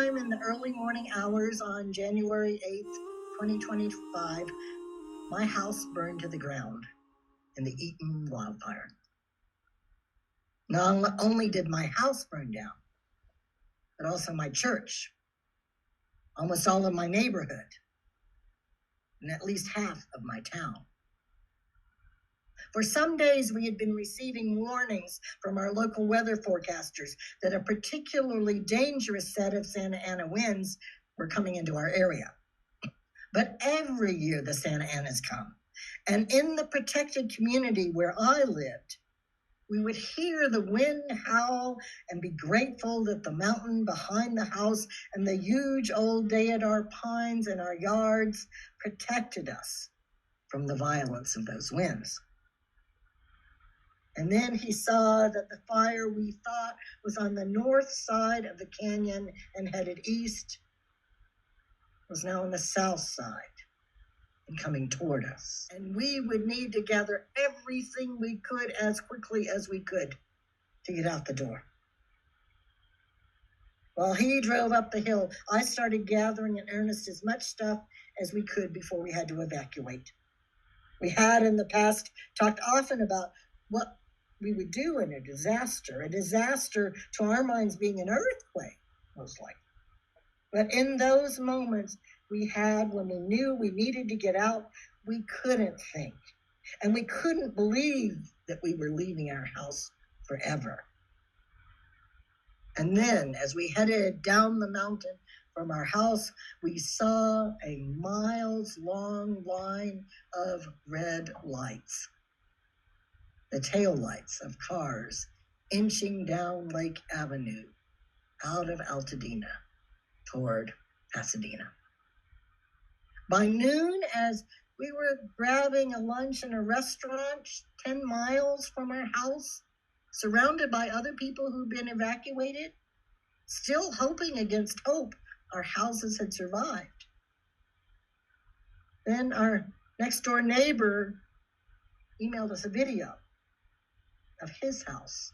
sometime in the early morning hours on January 8th, 2025, my house burned to the ground in the Eaton wildfire. Not only did my house burn down, but also my church, almost all of my neighborhood, and at least half of my town. For some days, we had been receiving warnings from our local weather forecasters that a particularly dangerous set of Santa Ana winds were coming into our area. But every year the Santa Anas come, and in the protected community where I lived, we would hear the wind howl and be grateful that the mountain behind the house and the huge old deodar pines in our yards protected us from the violence of those winds. And then he saw that the fire we thought was on the north side of the canyon and headed east was now on the south side and coming toward us. And we would need to gather everything we could as quickly as we could to get out the door. While he drove up the hill, I started gathering in earnest as much stuff as we could before we had to evacuate. We had in the past talked often about what we would do in a disaster to our minds being an earthquake, most likely. But in those moments we had when we knew we needed to get out, we couldn't think. And we couldn't believe that we were leaving our house forever. And then as we headed down the mountain from our house, we saw a miles-long line of red lights. The taillights of cars inching down Lake Avenue out of Altadena toward Pasadena. By noon, as we were grabbing a lunch in a restaurant 10 miles from our house, surrounded by other people who'd been evacuated, still hoping against hope our houses had survived. Then our next door neighbor emailed us a video of his house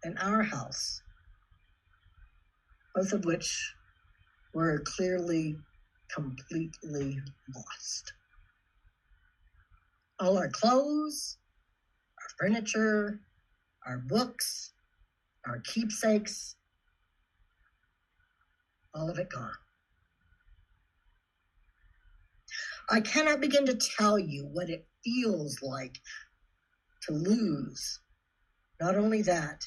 and our house, both of which were clearly completely lost. All our clothes, our furniture, our books, our keepsakes, all of it gone. I cannot begin to tell you what it feels like to lose not only that,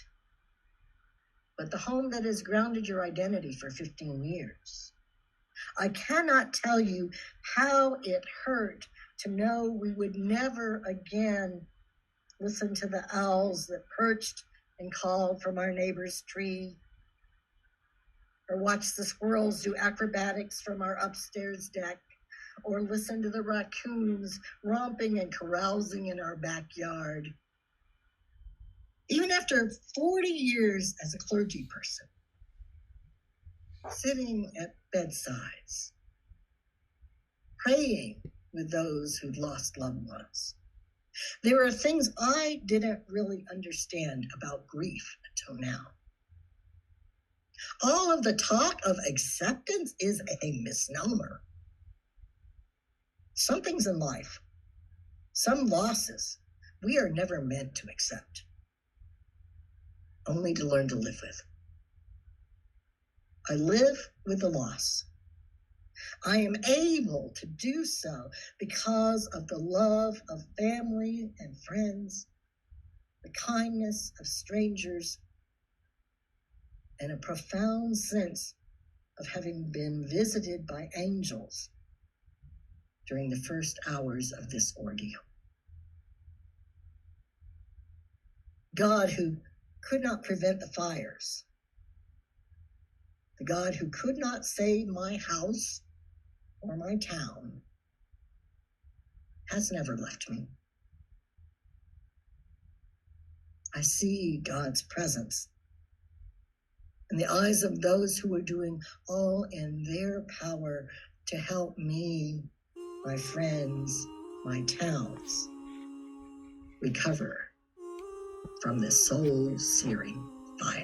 but the home that has grounded your identity for 15 years. I cannot tell you how it hurt to know we would never again listen to the owls that perched and called from our neighbor's tree, or watch the squirrels do acrobatics from our upstairs deck, or listen to the raccoons romping and carousing in our backyard. Even after 40 years as a clergy person, sitting at bedsides, praying with those who'd lost loved ones, there are things I didn't really understand about grief until now. All of the talk of acceptance is a misnomer. Some things in life, some losses, we are never meant to accept, only to learn to live with. I live with the loss. I am able to do so because of the love of family and friends, the kindness of strangers, and a profound sense of having been visited by angels during the first hours of this ordeal. God, who could not prevent the fires, the God who could not save my house or my town, has never left me. I see God's presence in the eyes of those who are doing all in their power to help me, my friends, my towns recover from this soul-searing fire.